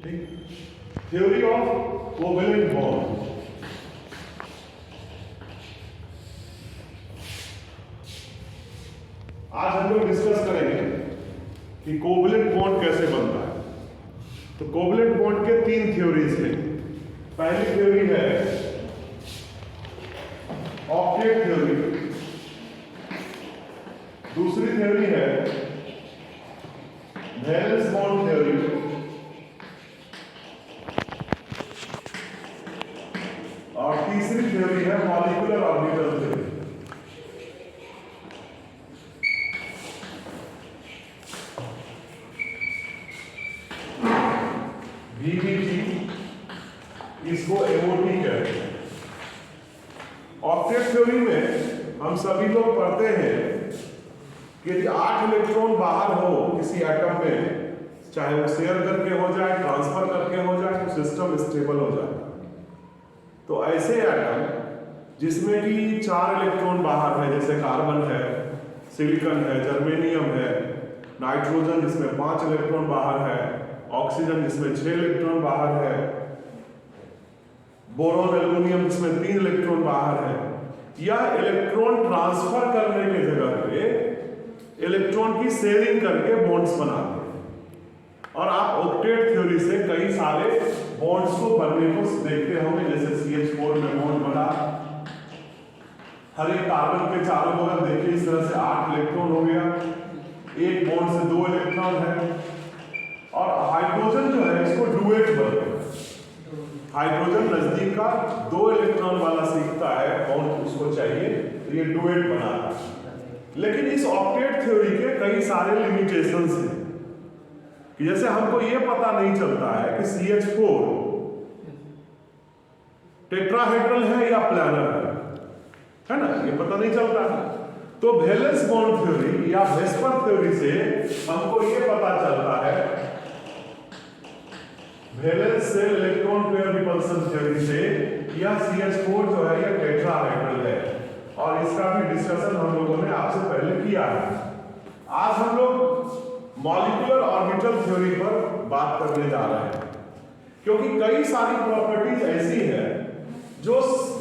Theory of covalent bond. आज हम लोग डिस्कस करेंगे कि कोवेलेंट बॉन्ड कैसे बनता है। तो कोवेलेंट बॉन्ड के तीन थ्योरीज हैं। पहली थ्योरी है ऑक्टेट थ्योरी, दूसरी थ्योरी है वैलेंस बॉन्ड थ्योरी, और तीसरी थ्योरी है मॉलिक्यूलर ऑर्बिटल थ्योरी। VBT, इसको एमओटी कहते हैं। ऑक्टेट थ्योरी में हम सभी लोग पढ़ते हैं कि यदि 8 इलेक्ट्रॉन बाहर हो किसी एटम में, चाहे वो शेयर करके हो जाए, ट्रांसफर करके हो जाए, तो सिस्टम स्टेबल हो जाए। तो ऐसे एटम जिसमें कि 4 इलेक्ट्रॉन बाहर है, जैसे कार्बन है, सिलिकॉन है, जर्मेनियम है, नाइट्रोजन जिसमें 5 इलेक्ट्रॉन बाहर है, ऑक्सीजन जिसमें 6 इलेक्ट्रॉन बाहर है, बोरॉन एल्युमिनियम जिसमें 3 इलेक्ट्रॉन बाहर है, यह इलेक्ट्रॉन ट्रांसफर करने के जगह पे इलेक्ट्रॉन की शेयरिंग करके बॉन्ड्स बनाते हैं। और आप ऑक्टेट थ्योरी से कई सारे बॉन्ड्स को बनने को देखते होंगे, जैसे CH4 में बॉन्ड बना, हर एक कार्बन के चारों बगल देखिए इस तरह से 8 इलेक्ट्रॉन हो गया, एक बॉन्ड से 2 इलेक्ट्रॉन है। और हाइड्रोजन जो है इसको डुएट बोलते हैं। हाइड्रोजन नजदीक का 2 इलेक्ट्रॉन वाला सीखता है, बॉन्ड उसको चाहिए, तो ये डुएट बनाता है। लेकिन इस ऑक्टेट थ्योरी के कई सारे लिमिटेशंस हैं कि जैसे हमको ये पता नहीं चलता है कि CH4 टेट्राहेड्रल है या प्लैनर है ना, ये पता नहीं चलता है। तो वैलेंस बॉन्ड थ्योरी या वेस्पर थ्योरी से हमको ये पता चलता है, वैलेंस से इलेक्ट्रॉन पेयर रिपल्सन थ्योरी से, यह CH4 जो है यह टेट्राहेड्रल है। और इसका भी डिस्कशन हम लोगों ने आपसे पहले किया है। आज हम लोग मॉलिक्यूलर ऑर्बिटल थ्योरी पर बात करने जा रहे हैं, क्योंकि कई सारी प्रॉपर्टीज ऐसी है जो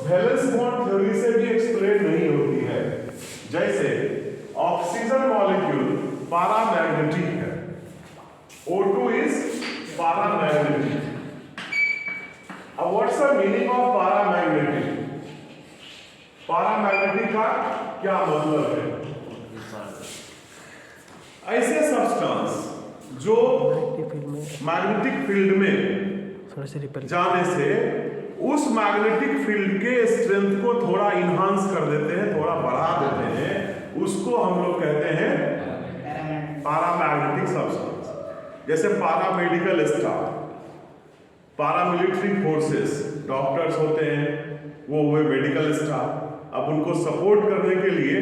वैलेंस बॉन्ड थ्योरी से भी एक्सप्लेन नहीं होती है। जैसे ऑक्सीजन मॉलिक्यूल पैरामैग्नेटिक है, O2 इज पैरामैग्नेटिक। अब what's the meaning of paramagnetic? Paramagnetic का क्या मतलब है? ऐसे सब्सटेंस जो मैग्नेटिक फील्ड में जाने से उस मैग्नेटिक फील्ड के स्ट्रेंथ को थोड़ा इनहांस कर देते हैं, थोड़ा बढ़ा देते हैं, उसको हम लोग कहते हैं पैरामैग्नेटिक सब्सटेंस। जैसे paramedical staff, paramilitary forces, doctors होते हैं, वो हुए मेडिकल स्टाफ। अब उनको सपोर्ट करने के लिए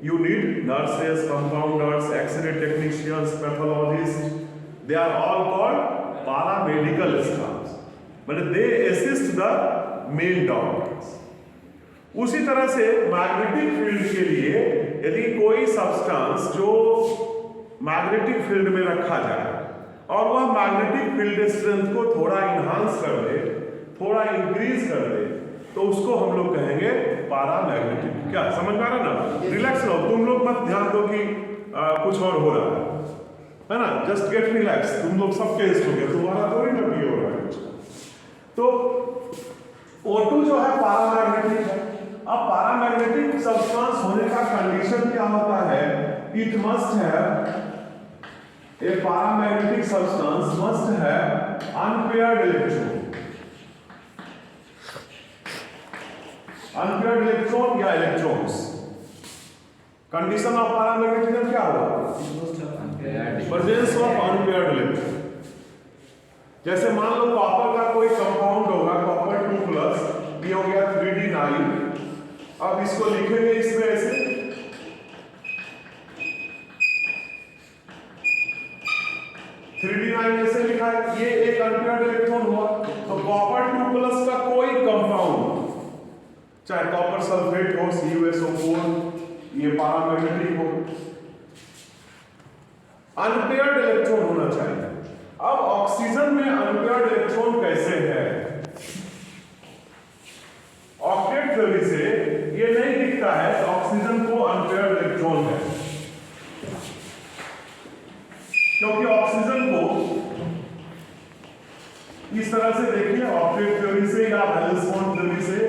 you need nurses, compounders, X-ray technicians, pathologist, they are all called paramedical staff, but they assist the main doctors. उसी तरह से मैग्नेटिक फील्ड के लिए यदि कोई सब्सटेंस जो मैग्नेटिक फील्ड में रखा जाए और वह मैग्नेटिक फील्ड स्ट्रेंथ को थोड़ा इनहांस कर दे, थोड़ा इंक्रीज कर दे, तो उसको हम लोग कहेंगे पैरामैग्नेटिक। क्या समझ में आ रहा ना? रिलैक्स रहो, तुम लोग मत ध्यान दो कि कुछ और हो रहा है ना। जस्ट गेट रिलैक्स, तुम लोग सब टेस्ट हो गया, तुम्हारा थोड़ी ना भी हो रहा है कुछ। तो O2 जो है पैरामैग्नेटिक है। अब पैरामैग्नेटिक सब्सटेंस होने का कंडीशन क्या होता है? It must have A paramagnetic substance must have unpaired electron. Unpaired electron या electrons. Condition of paramagnetism क्या होगा? Presence of unpaired electron. जैसे मान लो कॉपर का कोई कंपाउंड होगा, कॉपर 2+, ये हो गया 3D9। अब इसको लिखेंगे इसमें ऐसे, ऐसे लिखा है, ये एक अनपेयर्ड इलेक्ट्रॉन हुआ। तो कॉपर 2+ का कोई कंपाउंड, चाहे कॉपर सल्फेट हो, CuSO4, ये पैरामैग्नेटिक हो, अनपेयर्ड इलेक्ट्रॉन होना चाहिए। अब ऑक्सीजन में अनपेयर्ड इलेक्ट्रॉन कैसे है? ऑक्टेट थ्योरी से ये नहीं दिखता है कि ऑक्सीजन को अनपेयर्ड इलेक्ट्रॉन है, क्योंकि ऑक्सीजन को इस तरह से देखिए, ऑक्टेट थ्योरी से या वैलेंस बॉन्ड थ्योरी से,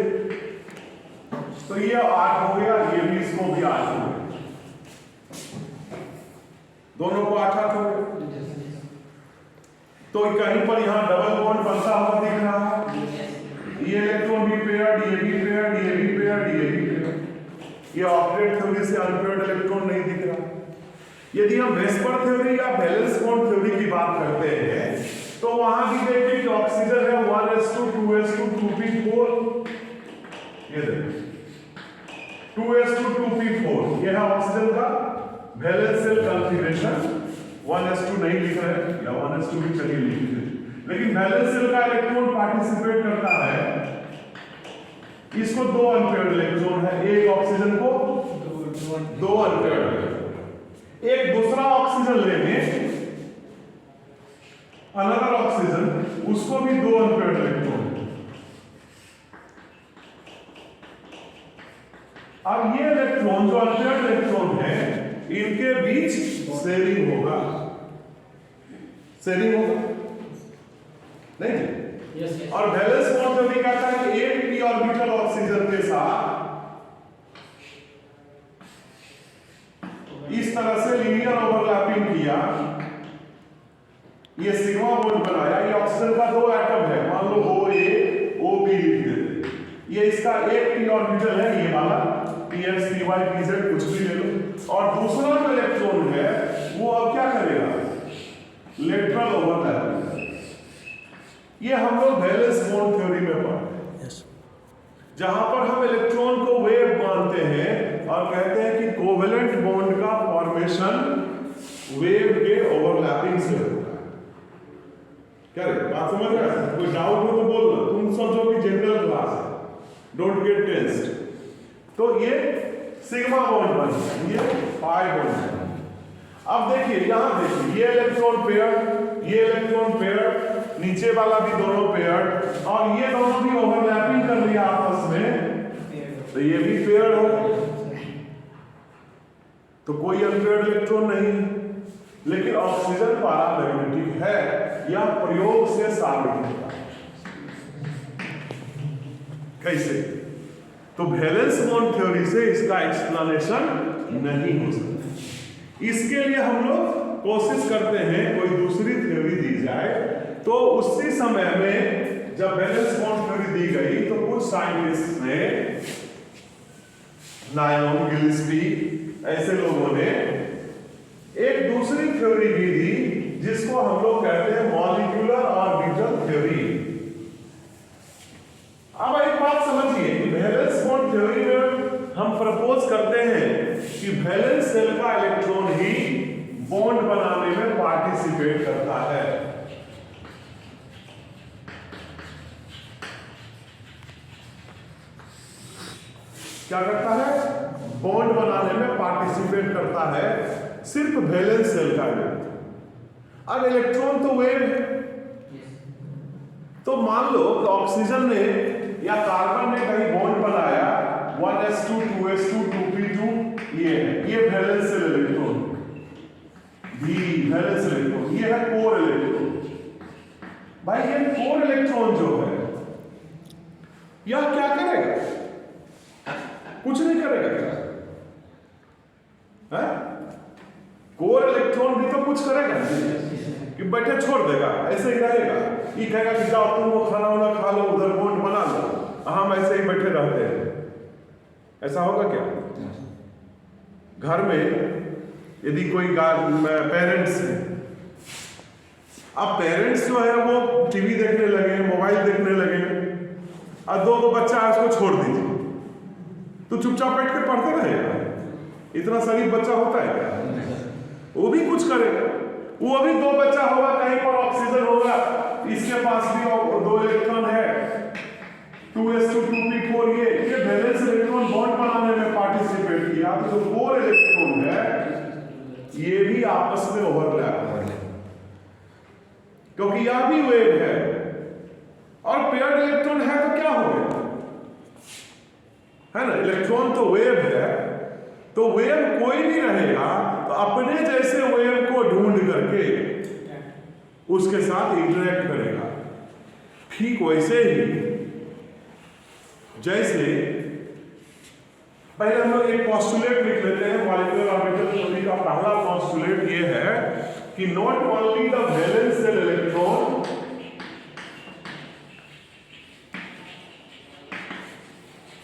तो ये 8 हो गया, ये भी, इसको भी 8 हो गया, दोनों को 8 हो गया। तो कहीं पर यहां डबल बॉन्ड बनता हुआ दिख रहा है, ये इलेक्ट्रॉन भी पेयर्ड, ये भी पेयर्ड, ये भी पेयर्ड, ये भी पेयर्ड। ये ऑक्टेट थ्योरी से अनपेयर्ड इलेक्ट्रॉन नहीं दिख रहा। यदि हम वेस्पर थ्योरी या वैलेंस बॉन्ड थ्योरी की बात करते हैं तो वहां भी देखिए कि ऑक्सीजन है 1s2 2s2 2p4, ये देखिए 2s2 2p4, ये है ऑक्सीजन का वैलेंस शेल कॉन्फ़िगरेशन। 1s2 नहीं लिख रहे हैं, या 1s2 भी चलिए लिख लीजिए, लेकिन वैलेंस शेल का इलेक्ट्रॉन पार्टिसिपेट करता है, इसको 2 अनपेयर्ड इलेक्ट्रॉन है, एक ऑक्सीजन को 2 अनपेयर्ड इलेक्ट्रॉन। एक दूसरा ऑक्सीजन लेंगे, अनदर ऑक्सीजन, उसको भी 2 अनपेयर्ड इलेक्ट्रॉन। अब ये इलेक्ट्रॉन जो अनपेयर्ड इलेक्ट्रॉन है, इनके बीच शेयरिंग होगा, शेयरिंग होगा नहीं? yes, yes. और वैलेंस बॉन्ड थ्योरी कहता है कि एक p ऑर्बिटल ऑक्सीजन के साथ इस तरह से लीनियर ओवरलैपिंग किया, ये सिग्मा बॉन्ड बनाया, ये ऑक्सीजन का 2 एटम है, मान लो OA OB लिख देते, ये इसका एक p ऑर्बिटल है, ये वाला px py pz कुछ भी ले लो, और दूसरा जो इलेक्ट्रॉन है वो अब क्या करेगा? Lateral overlapping. ये हम लोग वैलेंस बॉन्ड थ्योरी में पढ़ते हैं, yes. जहां पर हम इलेक्ट्रॉन को वेव मानते हैं और कहते हैं कि कोवेलेंट बॉन्ड का फॉर्मेशन वेव के ओवरलैपिंग से होता है। क्या रे, बात समझ रहे हैं? कोई डाउट हो तो बोलना, तुम समझो कि जनरल क्लास है, डोंट गेट टेंस्ड। तो ये सिग्मा बॉन्ड बन गया, ये पाई बॉन्ड है। अब देखिए, यहां देखिए, ये इलेक्ट्रॉन पेयर्ड, ये इलेक्ट्रॉन पेयर्ड, नीचे वाला भी दोनों पेयर्ड, और ये दोनों भी ओवरलैपिंग कर लिया आपस में, तो ये भी पेयर्ड हो गया, तो कोई अनपेयर्ड इलेक्ट्रॉन नहीं। लेकिन ऑक्सीजन पैरामैग्नेटिक है, यह प्रयोग से साबित होता है। कैसे? तो वैलेंस बॉन्ड थ्योरी से इसका एक्सप्लेनेशन नहीं हो सकता। इसके लिए हम लोग कोशिश करते हैं कोई दूसरी थ्योरी दी जाए, तो उसी समय में जब वैलेंस बॉन्ड थ्योरी दी गई तो कुछ साइंटिस्ट ने, नायलॉन, गिल्सबी, ऐसे लोगों ने एक दूसरी थ्योरी भी दी, जिसको हम लोग कहते हैं मॉलिक्यूलर ऑर्बिटल थ्योरी। अब एक बात समझिए कि वैलेंस बॉन्ड थ्योरी में हम प्रपोज करते हैं कि वैलेंस शेल का इलेक्ट्रॉन ही बॉन्ड बनाने में पार्टिसिपेट करता है। क्या करता है? बॉन्ड बनाने में पार्टिसिपेट करता है, सिर्फ वैलेंस शेल का इलेक्ट्रॉन। अब इलेक्ट्रॉन तो वेव है, तो मान लो कि ऑक्सीजन ने या कार्बन ने कहीं बॉन्ड बनाया 1s2 2s2 2p2, ये valence shell electron, valence electron, ये है कोर इलेक्ट्रॉन। भाई ये कोर इलेक्ट्रॉन जो है, यह क्या करेगा? कुछ नहीं करेगा क्या? है? कोर इलेक्ट्रॉन भी तो कुछ करेगा कि बैठे छोड़ देगा, ऐसे ही रहेगा। ये कहेगा कि जाओ तुम वो खाना वाना खा लो, उधर बॉन्ड बना लो, हम ऐसे ही बैठे रहते हैं। ऐसा होगा क्या? घर में यदि कोई पेरेंट्स है, अब पेरेंट्स जो है वो टीवी देखने लगे, मोबाइल देखने लगे, और दो बच्चा है उसको छोड़ दीजिए, तो चुपचाप बैठ के पढ़ते रहेगा। इतना शरीफ बच्चा होता है क्या? वो भी कुछ करेगा। वो भी 2 बच्चा होगा, कहीं पर ऑक्सीजन होगा, इसके पास भी 2 इलेक्ट्रॉन है, 2s2 2p4, ये वैलेंस इलेक्ट्रॉन बॉन्ड बनाने में पार्टिसिपेट किया, तो जो कोर इलेक्ट्रॉन है ये भी आपस में ओवरलैप कर ले। क्योंकि यह भी वेव है, और पेयर्ड इलेक्ट्रॉन है तो क्या हो गया, है ना, इलेक्ट्रॉन तो वेव है, तो वेव कोई भी रहेगा तो अपने जैसे वेव को ढूंढ करके उसके साथ इंटरेक्ट करेगा। ठीक वैसे ही जैसे पहले हम लोग एक पॉस्टुलेट लिख लेते हैं मॉलिक्यूलर ऑर्बिटल थ्योरी का। पहला पॉस्टुलेट ये है कि not only the valence shell electron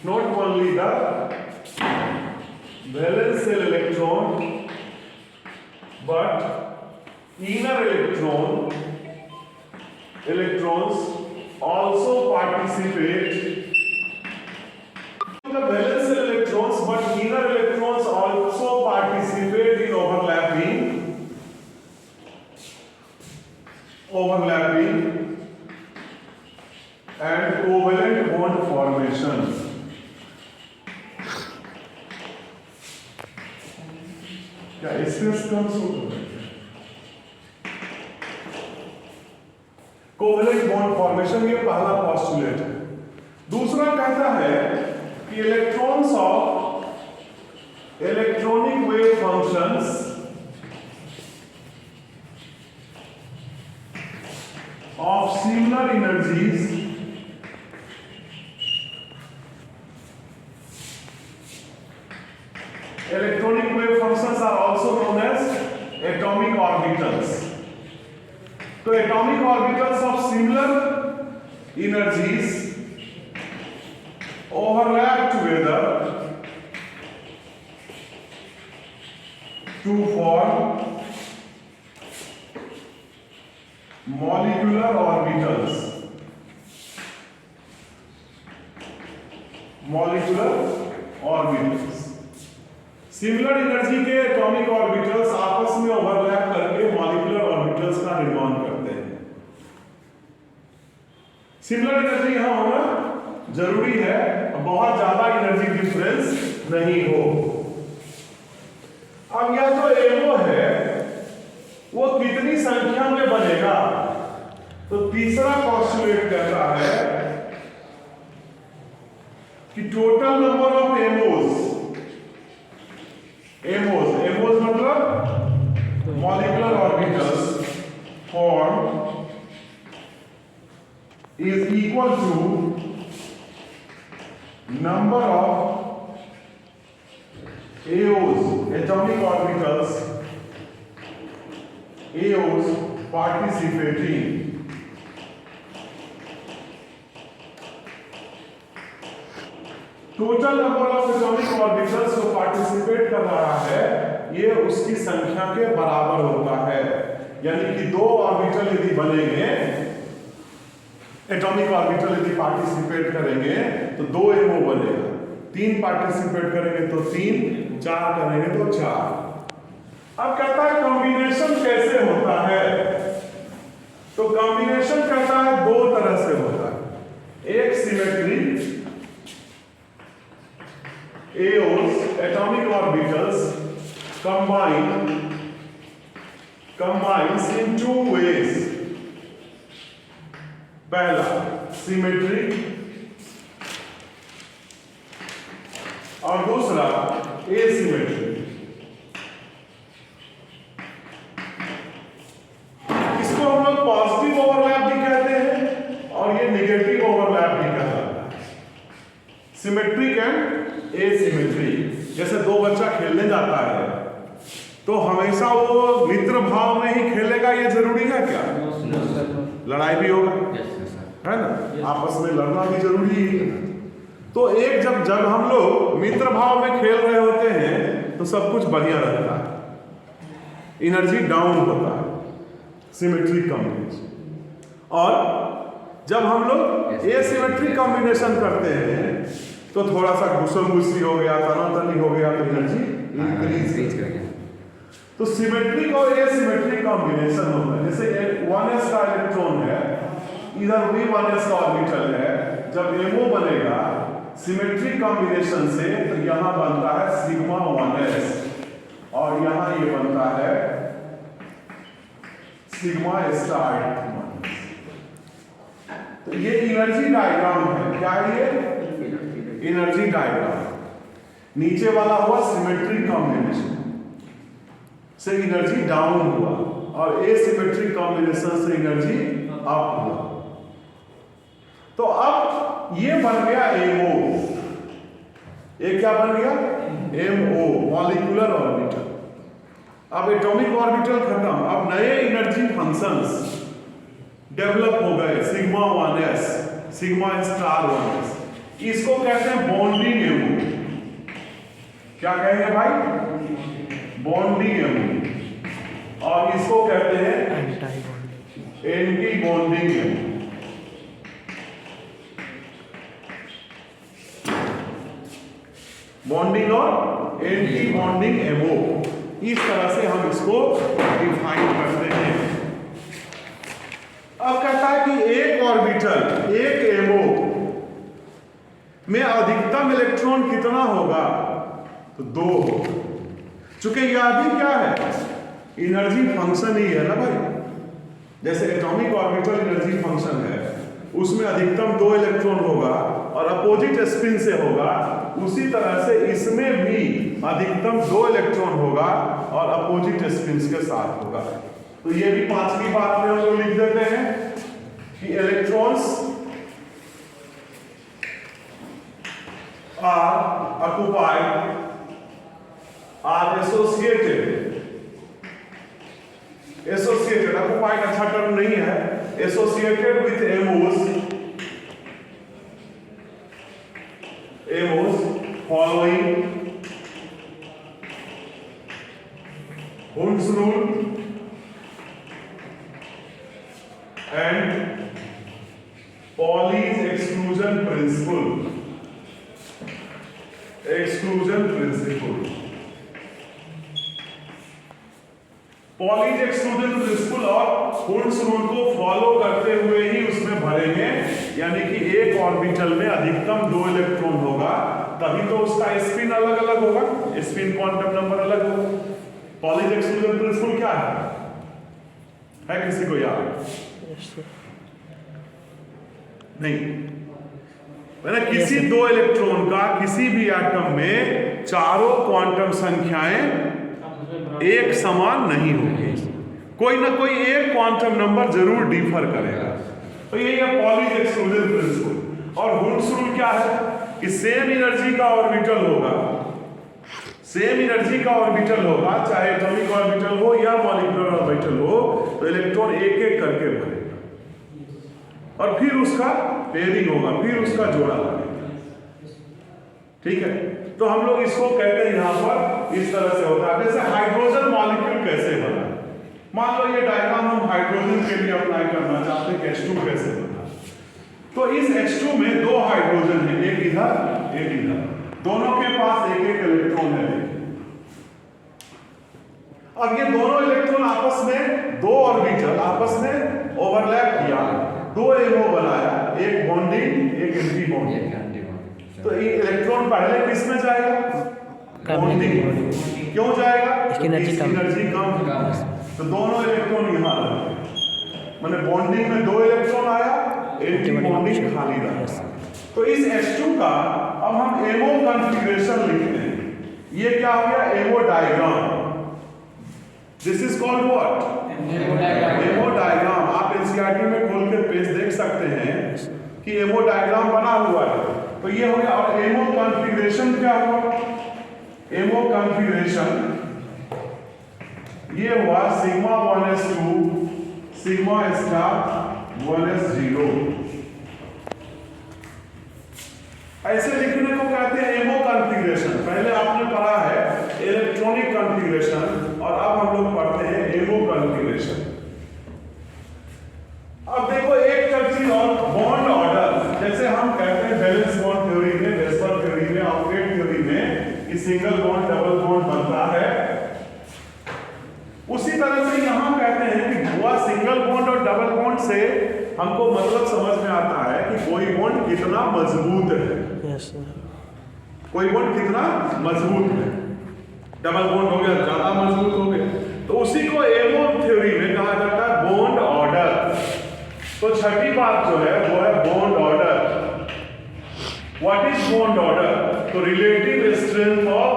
not only the valence shell electron but inner electrons also participate. The valence shell electrons but inner electrons also participate in overlapping and covalent bond formation. क्या space कम covalent bond formation, ये पहला postulate है। दूसरा कहता है कि electrons of electronic wave functions of similar energies electronic wave functions are also known as atomic orbitals. So atomic orbitals of similar energies overlap together to form molecular orbitals. Similar energy के atomic orbitals आपस में overlap करके molecular orbitals का निर्माण करते हैं। Similar energy यहां होना जरूरी है, बहुत ज्यादा एनर्जी डिफरेंस नहीं हो। अब यह जो एमओ है वो कितनी संख्या में बनेगा, तो तीसरा पॉस्टुलेट कहता है कि टोटल नंबर ऑफ एमओज मतलब molecular orbitals form is equal to number of AOs atomic orbitals AOs participating. Total number of atomic orbitals जो पार्टिसिपेट कर रहा है ये उसकी संख्या के बराबर होता है। यानी कि दो ऑर्बिटल यदि बनेंगे, एटॉमिक ऑर्बिटल यदि पार्टिसिपेट करेंगे तो दो एमओ बनेगा, तीन पार्टिसिपेट करेंगे तो तीन, चार करेंगे तो चार। अब कहता है कॉम्बिनेशन कैसे होता है, तो कॉम्बिनेशन कहता है दो तरह से होता है। एक symmetry, AOs atomic orbitals combines in two ways. पहला सिमेट्री और दूसरा एसिमेट्री। इसको हम लोग पॉजिटिव ओवरलैप भी कहते हैं और ये नेगेटिव ओवरलैप भी कहते हैं। Symmetric and asymmetry. जैसे दो बच्चा खेलने जाता है तो हमेशा वो मित्र भाव में ही खेलेगा, ये जरूरी है क्या? लड़ाई भी होगा, है ना, आपस में लड़ना भी जरूरी है। तो एक जब हम लोग मित्र भाव में खेल रहे होते हैं तो सब कुछ बढ़िया रहता है, एनर्जी डाउन होता है, सिमेट्रिक कॉम्बिनेशन। और जब हम लोग एसिमेट्रिक कॉम्बिनेशन करते हैं तो थोड़ा सा घुसम-घुसी हो गया, तनातनी हो गया, तो एनर्जी इंक्रीज कर गया। तो सिमेट्रिक और एसिमेट्रिक कॉम्बिनेशन होता है। जैसे 1s का इलेक्ट्रॉन है, इधर भी 1s का ऑर्बिटल है, जब एमओ बनेगा सिमेट्रिक कॉम्बिनेशन से तो यहां बनता है सिग्मा 1s और यहां ये बनता है सिग्मा स्टार। तो ये एनर्जी डायग्राम है। क्या है ये? Energy diagram. नीचे वाला हुआ सिमेट्रिक कॉम्बिनेशन से एनर्जी डाउन हुआ और एसिमेट्रिक कॉम्बिनेशन से एनर्जी अप हुआ। तो अब ये बन गया MO। ये क्या बन गया? MO, molecular orbital. अब एटॉमिक ऑर्बिटल खत्म, अब नए एनर्जी फंक्शंस डेवलप हो गए। Sigma 1s, sigma star 1s, इसको कहते हैं बॉन्डिंग MO। क्या कहेंगे भाई? Bonding MO। और इसको कहते हैं एंटी बॉन्डिंग MO। बॉन्डिंग और एंटी बॉन्डिंग MO, इस तरह से हम इसको डिफाइन करते हैं। अब कहता है कि एक ऑर्बिटल, एक MO में अधिकतम इलेक्ट्रॉन कितना होगा? तो 2 होगा। चूंकि यह भी क्या है? एनर्जी फंक्शन ही है ना भाई। जैसे एटॉमिक ऑर्बिटल एनर्जी फंक्शन है, उसमें अधिकतम 2 इलेक्ट्रॉन होगा और अपोजिट स्पिन से होगा। उसी तरह से इसमें भी अधिकतम 2 इलेक्ट्रॉन होगा और अपोजिट स्पिन के साथ होगा। तो ये भी 5वीं बात में हम लोग लिख देते हैं कि electrons are occupied, are associated, occupied अच्छा टर्म नहीं है, एसोसिएटेड विथ एमोस following Hund's rule and Pauli's exclusion principle। Pauli's exclusion principle और हुड्स रूल को फॉलो करते हुए ही उसमें भरेंगे, यानी कि एक ऑर्बिटल में अधिकतम 2 इलेक्ट्रॉन होगा, तभी तो उसका स्पिन अलग अलग होगा, स्पिन क्वांटम नंबर अलग होगा। पॉलीज एक्सक्लूजन प्रिंसिपल क्या है किसी को याद? नहीं है। किसी 2 इलेक्ट्रॉन का किसी भी एटम में चारों क्वांटम संख्याएं एक समान नहीं होगी, कोई ना कोई एक क्वांटम नंबर जरूर डिफर करेगा। तो यही है पॉलीज एक्सक्लूजन प्रिंसिपल। और हुड्स रूल क्या है कि सेम एनर्जी का ऑर्बिटल होगा, सेम एनर्जी का ऑर्बिटल होगा, चाहे एटॉमिक ऑर्बिटल हो या मॉलिक्यूलर ऑर्बिटल हो, तो इलेक्ट्रॉन एक एक करके भरेगा और फिर उसका पेयरिंग होगा, फिर उसका जोड़ा लगेगा। ठीक है, तो हम लोग इसको कहते हैं यहां पर इस तरह से होता है। जैसे हाइड्रोजन मॉलिक्यूल कैसे बना, मान लो ये डायग्राम हम हाइड्रोजन के लिए अप्लाई करना चाहते हैं कि H2 कैसे बना। तो इस H2 में 2 हाइड्रोजन है, एक इधर एक इधर, दोनों के पास एक एक इलेक्ट्रॉन है। अब ये दोनों इलेक्ट्रॉन आपस में 2 ऑर्बिटल आपस में ओवरलैप किया, 2 MO बनाया, एक बॉन्डिंग एक एंटी बॉन्डिंग। तो ये इलेक्ट्रॉन पहले किस में जाएगा? बॉन्डिंग। क्यों जाएगा? इसकी एनर्जी कम है। तो दोनों इलेक्ट्रॉन यहां रहे, माने बॉन्डिंग में 2 इलेक्ट्रॉन आया, एंटी बॉन्डिंग खाली रहा। तो इस H2 का अब हम MO कॉन्फ़िगरेशन लिखते हैं। ये क्या हो गया? MO diagram. This is called what? MO diagram. आप एनसीईआरटी में खोल के पेज देख सकते हैं कि MO डायग्राम बना हुआ है। तो ये हो गया। और MO कॉन्फ़िगरेशन क्या हुआ? MO कॉन्फ़िगरेशन ये हुआ sigma 1s2 sigma star 1s0। ऐसे लिखने को कहते हैं MO कॉन्फ़िगरेशन। पहले आपने पढ़ा है इलेक्ट्रॉनिक कॉन्फ़िगरेशन और अब हम लोग पढ़ते हैं MO कॉन्फ़िगरेशन। अब देखो एक चीज और, बॉन्ड ऑर्डर। जैसे हम कहते हैं बैलेंस बॉन्ड थ्योरी में, वेस्पर थ्योरी में, ऑक्टेट थ्योरी में कि सिंगल बॉन्ड डबल बॉन्ड बनता है, उसी तरह से यहां कहते हैं कि हुआ सिंगल बॉन्ड और डबल बॉन्ड से हमको मतलब समझ में आता है कि कोई बॉन्ड कितना मजबूत है। कोई बॉन्ड कितना मजबूत है। डबल बॉन्ड हो गया ज्यादा मजबूत हो गया। तो उसी को MO थ्योरी में कहा जाता है बॉन्ड ऑर्डर। तो छठी बात जो है वो है bond order. What is bond order? तो relative strength of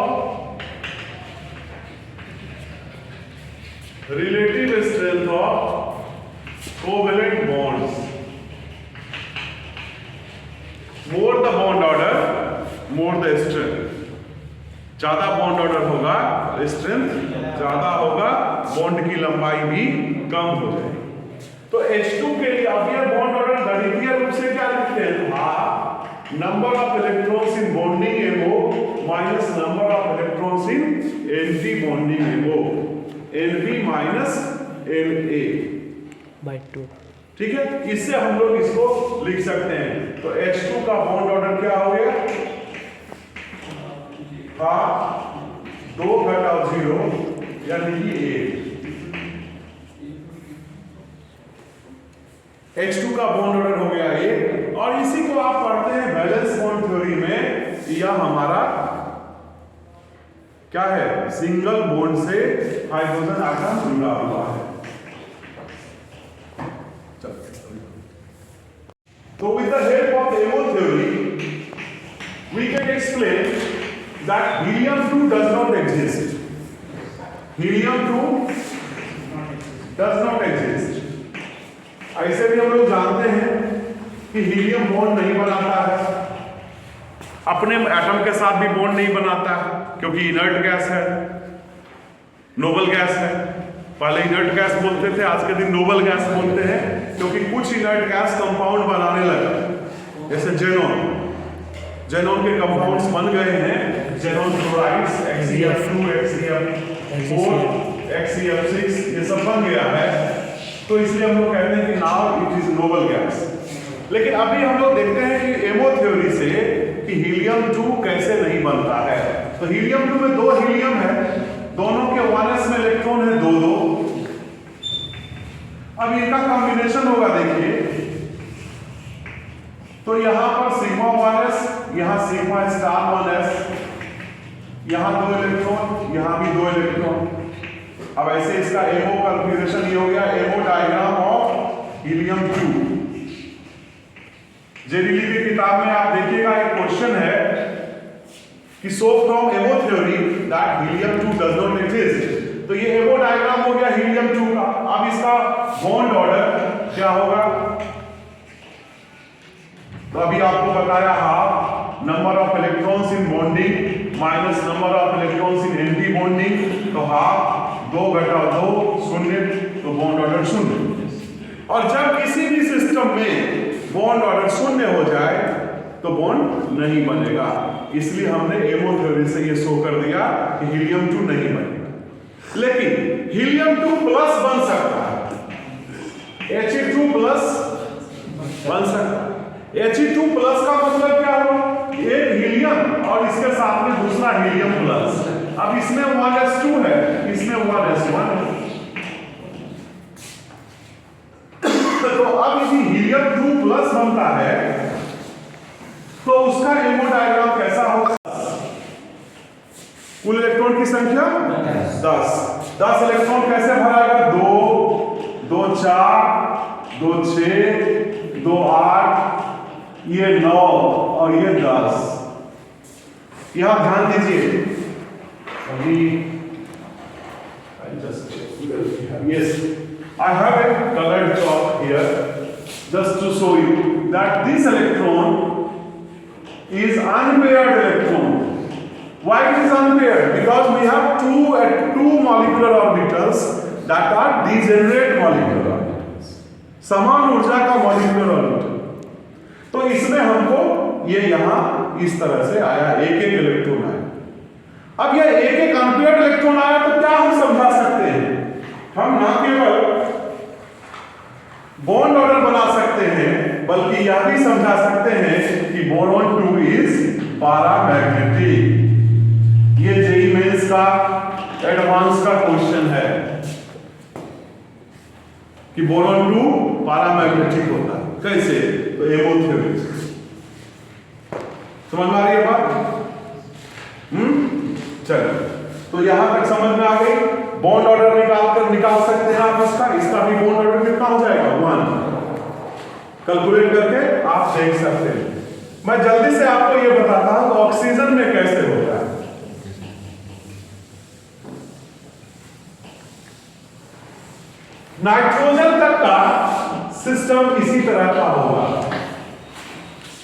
covalent bonds. More the bond order more the strength. ज्यादा बॉन्ड ऑर्डर होगा स्ट्रेंथ ज्यादा होगा, बॉन्ड की लंबाई भी कम हो जाएगी। तो H2 के लिए अब ये बॉन्ड ऑर्डर गणितीय रूप से क्या लिखते हैं? Half number of electrons in bonding MO minus number of electrons in anti bonding MO, NB minus NA by 2। ठीक है, इससे हम लोग इसको लिख सकते हैं। तो H2 का बॉन्ड ऑर्डर क्या हो गया? हाफ 2 घटाव 0 यानी कि 1। H2 का बॉन्ड ऑर्डर हो गया 1। और इसी को आप पढ़ते हैं वैलेंस बॉन्ड थ्योरी में। यह हमारा क्या है? सिंगल बॉन्ड से हाइड्रोजन आटम जुड़ा हुआ है। So with the help of MO theory, we can explain that helium-2 does not exist. Helium-2 does not exist. ऐसे भी हम लोग जानते हैं कि हीलियम बॉन्ड नहीं बनाता है, अपने एटम के साथ भी बॉन्ड नहीं बनाता है, क्योंकि इनर्ट गैस है, नोबल गैस है। पहले इनर्ट गैस बोलते थे, आज के दिन नोबल गैस बोलते हैं, क्योंकि कुछ इनर्ट गैस कंपाउंड बनाने लगा। जैसे जेनॉन के कंपाउंड्स बन गए हैं, xenon chlorides, HCl2, HCl4, HCl6, ये सब बन गया है। तो इसलिए हम लोग कहते हैं कि now it is noble gas. लेकिन अभी हम लोग देखते हैं कि एमो थ्योरी से कि हीलियम-2 कैसे नहीं बनता है। तो हीलियम-2 में 2 हीलियम है, दोनों के 1s में इलेक्ट्रॉन है 2-2। अब इनका कॉम्बिनेशन होगा, देखिए तो यहां पर सिग्मा 1s, यहां सिग्मा स्टार 1s, यहां 2 इलेक्ट्रॉन, यहां भी 2 इलेक्ट्रॉन। अब ऐसे इसका एमो कॉन्फ़िगरेशन ये हो गया MO diagram of helium two. J D Lee की किताब में आप देखिएगा एक क्वेश्चन है कि so from MO theory that helium two does not exist. तो ये एमो डायग्राम हो गया हीलियम-2 का। अब इसका बॉन्ड ऑर्डर क्या होगा? तो अभी आपको बताया half number of electrons in bonding minus number of electrons in anti bonding. तो हाफ 2 घटाव 2 0, तो बॉन्ड ऑर्डर 0। और जब किसी भी सिस्टम में बॉन्ड ऑर्डर 0 हो जाए तो बॉन्ड नहीं बनेगा। इसलिए हमने एमो थ्योरी से ये शो कर दिया कि हीलियम-2 नहीं बनेगा। लेकिन हीलियम-2 प्लस बन सकता है, He2 प्लस बन सकता है। He2 प्लस का मतलब क्या हो? एक हीलियम और इसके साथ में दूसरा हीलियम प्लस। अब इसमें 1s2 है, इसमें 1s1 है। तो अब यदि हीलियम-2 प्लस बनता है तो उसका एमो डायग्राम कैसा होगा? कुल इलेक्ट्रॉन की संख्या 10 इलेक्ट्रॉन कैसे भराएगा? 2 2 4 2 6 2 8, ये 9 और ये 10। यहां ध्यान दीजिए, अभी yes, I have a colored chalk here just to show you that this electron is unpaired electron. Why it is unpaired? Because we have two molecular orbitals that are degenerate molecular orbitals, समान ऊर्जा का molecular orbital। तो इसमें हमको ये यहां इस तरह से आया, एक इलेक्ट्रॉन आया। अब ये एक अनपेयर्ड इलेक्ट्रॉन आया तो क्या हम समझा सकते हैं? हम ना केवल बॉन्ड ऑर्डर बना सकते हैं बल्कि यह भी समझा सकते हैं कि बोरॉन 2 इज पैरामैग्नेटिक। ये जेईई मेंस का एडवांस का क्वेश्चन है कि बोरॉन 2 पैरामैग्नेटिक होता है। कैसे? तो एमो थ्योरी। समझ में आ रही है बात? चलो, तो यहां तक समझ में आ गई। बॉन्ड ऑर्डर निकाल सकते हैं आप इसका भी बॉन्ड ऑर्डर कितना हो जाएगा? 1। कैलकुलेट करके आप देख सकते हैं। मैं जल्दी से आपको ये बताता हूं ऑक्सीजन में कैसे होता है। नाइट्रोजन तक का सिस्टम इसी तरह का होगा।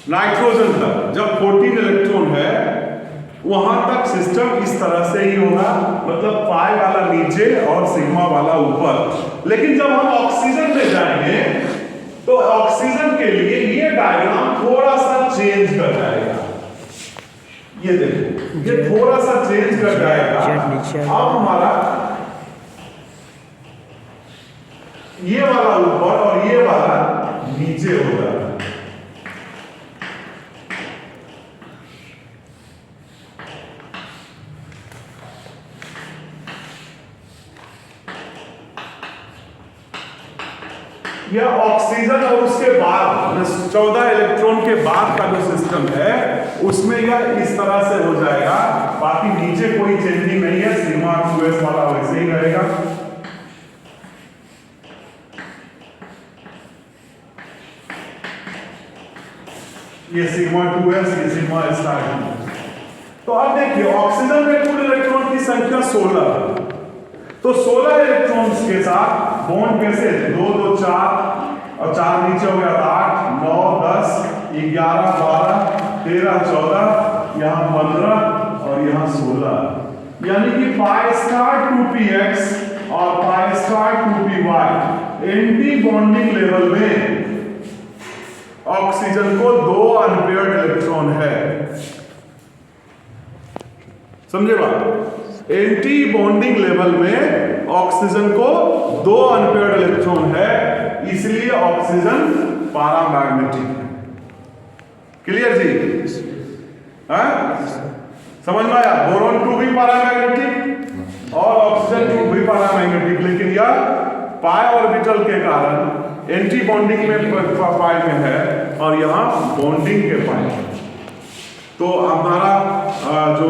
नाइट्रोजन तक जब 14 इलेक्ट्रॉन है वहां तक सिस्टम इस तरह से ही होगा, मतलब पाई वाला नीचे और सिग्मा वाला ऊपर। लेकिन जब हम ऑक्सीजन में जाएंगे तो ऑक्सीजन के लिए ये डायग्राम थोड़ा सा चेंज कर जाएगा। ये देखो, ये थोड़ा सा चेंज कर जाएगा। अब हमारा ये वाला ऊपर और ये वाला नीचे होगा। यह ऑक्सीजन और उसके बाद 14 इलेक्ट्रॉन के बाद का जो सिस्टम है उसमें यह इस तरह से हो जाएगा। बाकी नीचे कोई चेंजिंग नहीं है, सिग्मा 2s वाला वैसे ही रहेगा। ये सिग्मा 2s, ये सिग्मा स्टार। तो अब देखिए ऑक्सीजन में कुल इलेक्ट्रॉन की संख्या 16 है। तो 16 इलेक्ट्रॉन्स के साथ बॉन्ड कैसे 2 2 4 और 4 नीचे हो गया 8 9 10 11 12 13 14 यहाँ 15 और यहाँ 16, यानी कि पाई स्टार 2px और pi star 2py anti bonding level में ऑक्सीजन को 2 अनपेयर्ड इलेक्ट्रॉन है। समझे बात? एंटी बॉन्डिंग लेवल में ऑक्सीजन को 2 अनपेयर्ड इलेक्ट्रॉन है, इसलिए ऑक्सीजन पैरामैग्नेटिक है। क्लियर जी? हाँ? समझ में आया? बोरॉन 2 भी पैरामैग्नेटिक और ऑक्सीजन 2 भी पैरामैग्नेटिक, लेकिन यह पाई ऑर्बिटल के कारण एंटी बॉन्डिंग में पाई में है और यहाँ बॉन्डिंग के पाई में। तो हमारा जो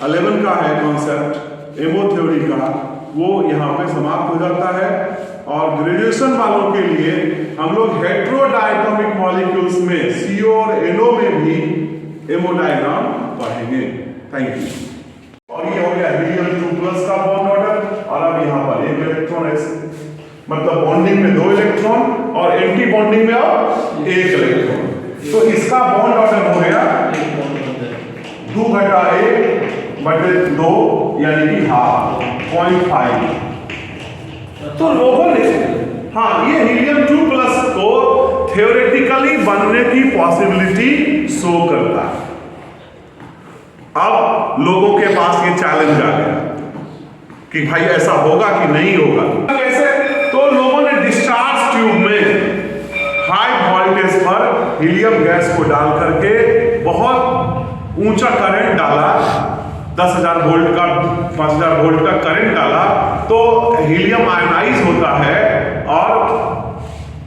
11 का है कॉन्सेप्ट एमो थ्योरी का, वो यहाँ पे समाप्त हो जाता है। और ग्रेजुएशन वालों के लिए हम लोग हेट्रोडायटोमिक मॉलिक्यूल्स में CO और NO में भी एमो डायग्राम पढ़ेंगे। Thank you. और ये हो गया हीलियम 2+ का बॉन्ड ऑर्डर, और अब यहाँ पर एक इलेक्ट्रॉन है, मतलब बॉन्डिंग में 2 इलेक्ट्रॉन और एंटी बॉन्डिंग में अब 1 इलेक्ट्रॉन। तो इसका बॉन्ड ऑर्डर हो गया 2/1/2 यानी कि हाफ 0.5। तो लोगों ने ये हीलियम 2+ को थ्योरेटिकली बनने की पॉसिबिलिटी शो करता है। अब लोगों के पास ये चैलेंज आ गया कि भाई ऐसा होगा कि नहीं होगा। कैसे? तो लोगों ने डिस्चार्ज ट्यूब में हाई वोल्टेज पर हीलियम गैस को डाल करके बहुत ऊंचा करंट डाला, 10,000 वोल्ट का 5,000 वोल्ट का करंट डाला, तो हीलियम आयनाइज होता है और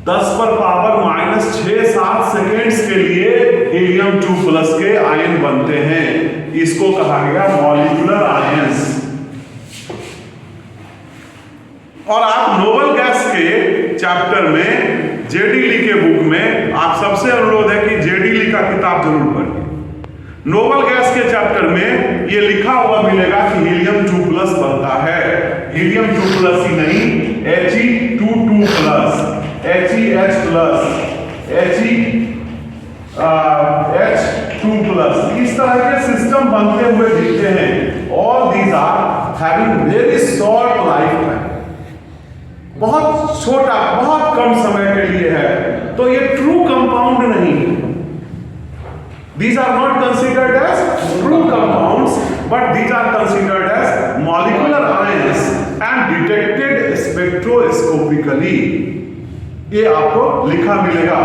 10⁻⁻⁶7 सेकेंड्स के लिए हीलियम 2+ के आयन बनते हैं। इसको कहा गया मॉलिक्यूलर आयंस। और आप नोबल गैस के चैप्टर में जेडी ली के बुक में आप सबसे अनुरोध है कि जेडी ली का किताब जरूर पढ़िए। नोबल गैस के चैप्टर में ये लिखा हुआ मिलेगा कि हीलियम 2+ बनता है। हीलियम 2+ ही नहीं, He2+, He2+, इस तरह के सिस्टम बनते हुए दिखते हैं। All these are having very short life time, बहुत छोटा, बहुत कम समय के लिए है। तो ये ट्रू कंपाउंड नहीं है। These are not considered as true compounds, but these are considered as molecular ions and detected spectroscopically. ये आपको लिखा मिलेगा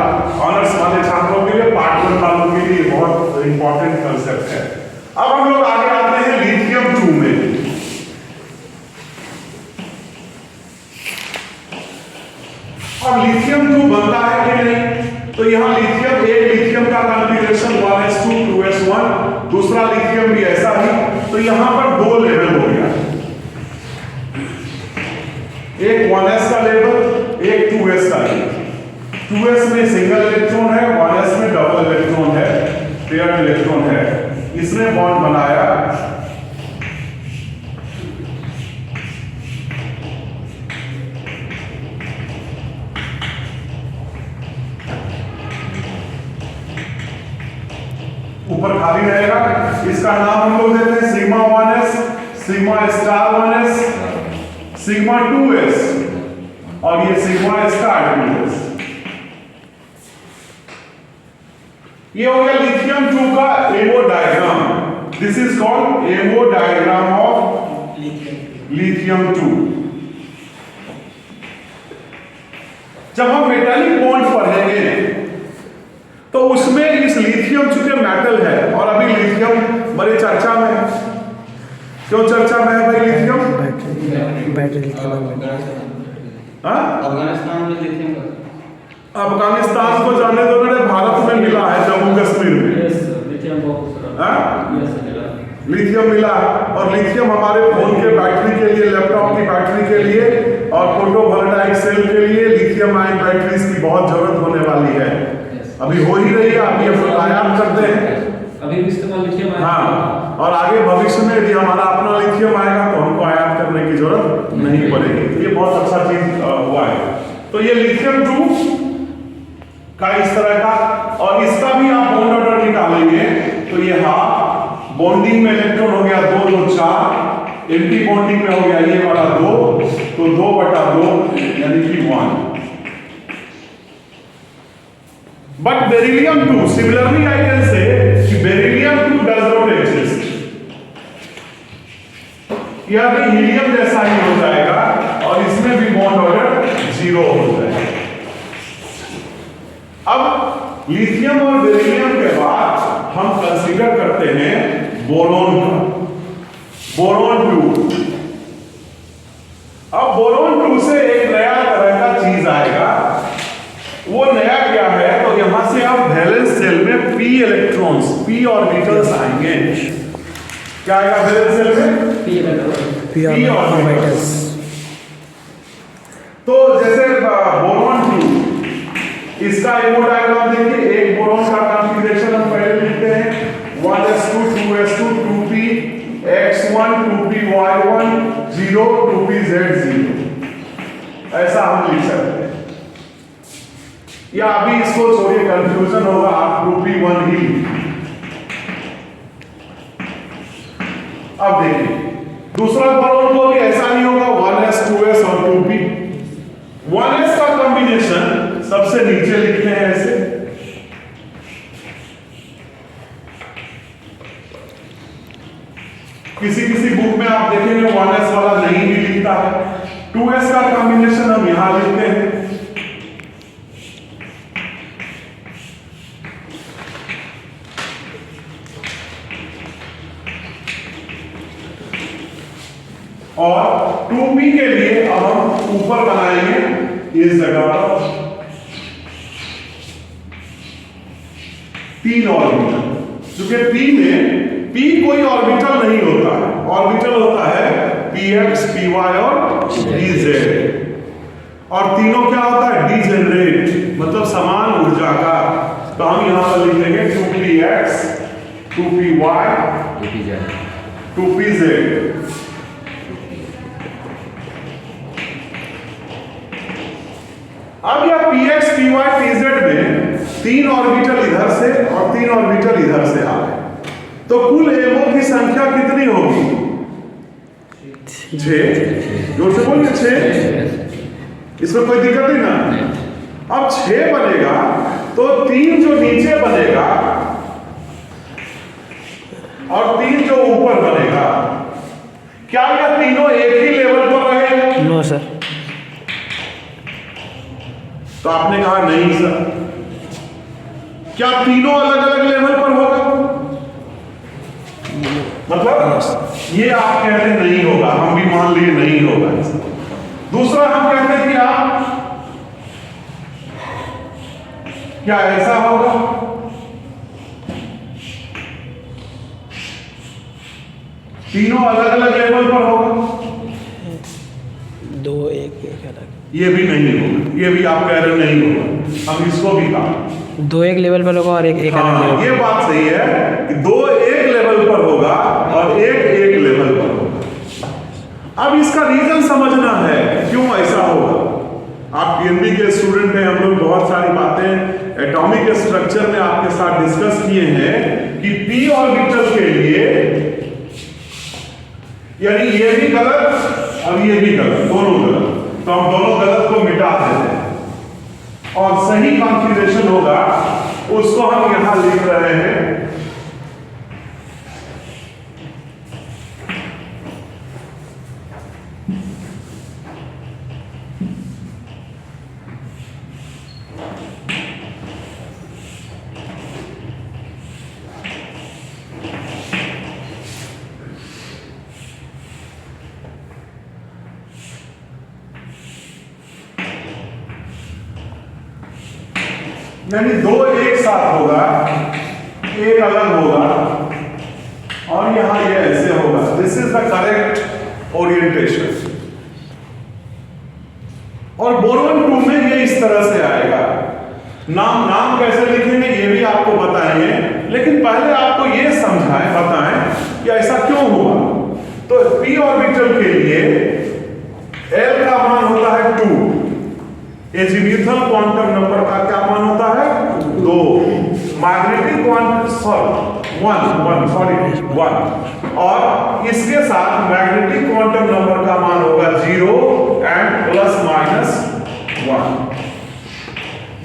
ऑनर्स वाले छात्रों के लिए, पार्ट 1 वालों के लिए बहुत इंपॉर्टेंट कंसेप्ट है। अब हम लोग आगे आते हैं लिथियम 2 में। अब लिथियम 2 बनता है कि नहीं? तो यहां लिथियम, एक लिथियम का कॉन्फ़िगरेशन 1s2 2s1, दूसरा लिथियम भी ऐसा ही। तो यहां पर 2 लेवल हो गया, एक 1s का लेवल, एक 2s का लेवल। 2s में सिंगल इलेक्ट्रॉन है, 1s में डबल इलेक्ट्रॉन है, पेयर्ड इलेक्ट्रॉन है। इसने बॉन्ड बनाया, ऊपर खाली रहेगा, इसका नाम हम लोग देते हैं sigma 1s, sigma star 1s, sigma 2s और ये सिग्मा स्टार 2s। ये हो गया लिथियम 2 का ammo diagram. This is called ammo diagram of lithium 2। जब हम मेटालिक बॉन्ड पढ़ेंगे तो उसमें इस लिथियम, चूंकि मेटल है और अभी लिथियम बड़ी चर्चा में है। क्यों चर्चा में है भाई लिथियम? Battery lithium. अफगानिस्तान में लिथियम का, अफगानिस्तान को जाने दो, मेरे भारत में मिला है, जम्मू कश्मीर में लिथियम मिला है। और लिथियम हमारे फोन के बैटरी के लिए, लैपटॉप की बैटरी के लिए और फोटोवोल्टाइक सेल के लिए लिथियम आयन बैटरीज की बहुत जरूरत होने वाली है। अभी हो ही रही है, अभी हम आयात करते हैं, अभी भी इस्तेमाल लिथियम। हाँ, और आगे भविष्य में यदि हमारा अपना लिथियम आएगा तो हमको आयात करने की जरूरत नहीं पड़ेगी। ये बहुत अच्छा चीज हुआ है। तो ये लिथियम 2 का इस तरह का, और इसका भी आप बॉन्ड ऑर्डर निकालेंगे तो ये हाफ बॉन्डिंग में इलेक्ट्रॉन हो गया 2 2 4, एंटी बॉन्डिंग में हो गया ये वाला 2, तो 2/2 यानी कि 1। But beryllium 2, similarly I can say कि beryllium 2 does not exist। यह भी हीलियम जैसा ही हो जाएगा और इसमें भी बॉन्ड ऑर्डर 0 हो जाएगा। अब लिथियम और बेरिलियम के बाद हम कंसीडर करते हैं बोरोन का, बोरोन 2। अब बोरोन 2 से एक नया तरह का चीज आएगा। वो नया क्या है? तो यहां से आप वैलेंस सेल में p इलेक्ट्रॉन्स, p ऑर्बिटल्स आएंगे। क्या आएगा वैलेंस सेल में? p orbitals. तो जैसे बोरोन 2, इसका एमओ डायग्राम देखिए। एक बोरोन का कॉन्फ़िगरेशन हम पहले लिखते हैं 1s2 2s2 2p x1 2p y1 0 2p z0, ऐसा हम लिख सकते हैं। या अभी इसको छोड़िए, कंफ्यूजन होगा, आप 2p1 ही। अब देखिए दूसरा बोरोन को भी ऐसा नहीं होगा 1s 2s और 2p। 1s का कॉम्बिनेशन सबसे नीचे लिखते हैं ऐसे, किसी बुक में आप देखेंगे 1s वाला नहीं भी लिखता है। 2s का कॉम्बिनेशन हम यहां लिखते हैं। और 2p के लिए अब हम ऊपर बनाएंगे इस जगह पर 3 ऑर्बिटल। क्योंकि p में p कोई ऑर्बिटल नहीं होता है, ऑर्बिटल होता है px py और dz, और तीनों क्या होता है? डिजेनरेट, मतलब समान ऊर्जा का। तो हम यहां पर लिखेंगे 2px 2py 2pz। अब यह px py pz में 3 ऑर्बिटल इधर से और 3 ऑर्बिटल इधर से आ गए, तो कुल एमओ की संख्या कितनी होगी? 6। जोर से बोलिए 6। इसमें कोई दिक्कत नहीं ना। अब 6 बनेगा तो 3 जो नीचे बनेगा और 3 जो ऊपर बनेगा, क्या यह तीनों एक ही लेवल पर रहेगा? No sir. तो आपने कहा नहीं सर। क्या तीनों अलग अलग लेवल पर होगा? मतलब ये आप कहते नहीं होगा, हम भी मान लिए नहीं होगा। दूसरा हम कहते हैं कि आप क्या ऐसा होगा? तीनों अलग अलग लेवल पर होगा? 2 1 1 अलग। ये भी नहीं होगा, ये भी आप कह रहे नहीं होगा। हम इसको भी कहा। दो एक लेवल पर होगा और एक अलग हाँ, लेवल। ये बात सही है कि दो एक लेवल पर होगा और एक लेवल पर होगा। अब इसका रीजन समझना है क्यों ऐसा होगा। आप पीएनबी के स्टूडेंट हैं, हम लोग बहुत सारी बातें एटॉमिक स्ट्रक्चर में आपके साथ डिस्कस किए हैं कि पी ऑर्बिटल के लिए, यानी ये भी गलत और ये भी गलत, दोनों गलत, तो हम दोनों गलत को मिटा देते हैं और सही कॉन्फ़िगरेशन होगा उसको हम यहां लिख रहे हैं। यानी दो एक साथ होगा, एक अलग होगा और यहां ये ऐसे होगा। This is the correct orientation. और बोरोन 2 में ये इस तरह से आएगा। नाम कैसे लिखेंगे ये भी आपको बताएंगे, लेकिन पहले आपको ये बताएं कि ऐसा क्यों हुआ। तो पी ऑर्बिटल के लिए L का मान होता है 2, एजीम्यूथल क्वांटम नंबर का क्या मान होता है 2, मैग्नेटिक क्वांटम 1 और इसके साथ मैग्नेटिक क्वांटम नंबर का मान होगा 0 एंड प्लस माइनस 1।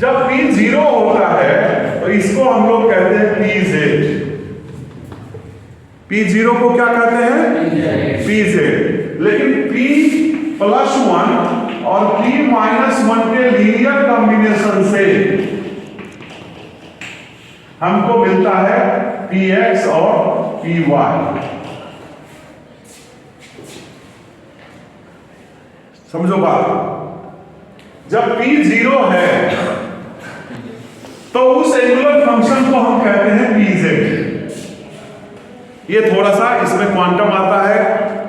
जब P 0 होता है तो इसको हम लोग कहते हैं PZ। P0 को क्या कहते हैं PZ। लेकिन P प्लस 1 और P माइनस 1 के लीनियर कॉम्बिनेशन से हमको मिलता है Px और Py। समझो बात। जब P 0 है तो उस एंगुलर फंक्शन को हम कहते हैं Pz। ये थोड़ा सा इसमें क्वांटम आता है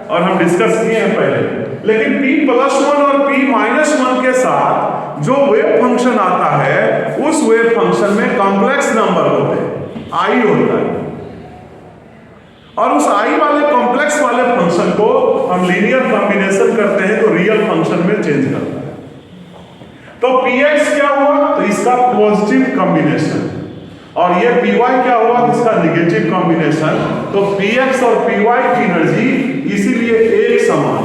और हम डिस्कस किए हैं पहले। लेकिन P प्लस 1 और P माइनस 1 के साथ जो वेव फंक्शन आता है उस वेव फंक्शन में कॉम्प्लेक्स नंबर होते हैं, I होता है, और उस I वाले कॉम्प्लेक्स वाले फंक्शन को हम लीनियर कॉम्बिनेशन करते हैं तो रियल फंक्शन में चेंज करता है। तो Px क्या हुआ तो इसका पॉजिटिव कॉम्बिनेशन, और ये Py क्या हुआ इसका नेगेटिव कॉम्बिनेशन। तो Px और Py की एनर्जी इसीलिए एक समान,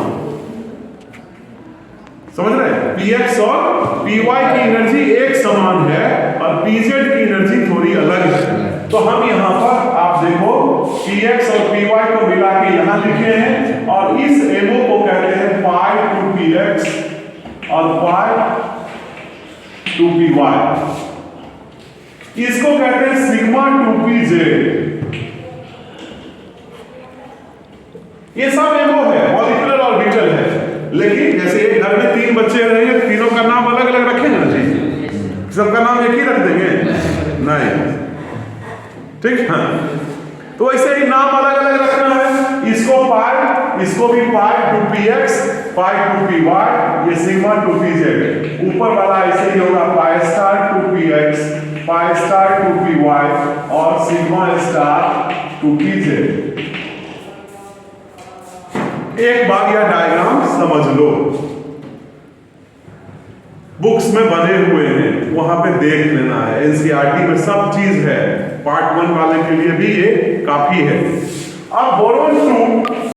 समझ रहे हैं, Px और Py की एनर्जी एक समान है और Pz की एनर्जी थोड़ी अलग है। तो हम यहां पर आप देखो Px और Py को मिला के यहां लिखे हैं और इस MO को कहते हैं pi to Px और pi to Py। इसको कहते हैं सिग्मा टू Pz। ये सब MO है, मॉलिक्यूलर ऑर्बिटल है। लेकिन जैसे एक घर में 3 बच्चे रहेंगे, तीनों का नाम अलग अलग रखेंगे ना जी, सबका नाम एक ही रख देंगे नहीं, ठीक है। तो ऐसे ही नाम अलग अलग रखना है। इसको पाई, इसको भी pi two Px, pi two Py, ये सिग्मा टू Pz। ऊपर वाला ऐसे ही होगा pi star two Px, pi star two Py और सिग्मा स्टार टू Pz। एक बार यह डायग्राम समझ लो, बुक्स में बने हुए हैं, वहां पे देख लेना है। एनसीईआरटी में सब चीज है, पार्ट 1 वाले के लिए भी ये काफी है। अब बोरोन 2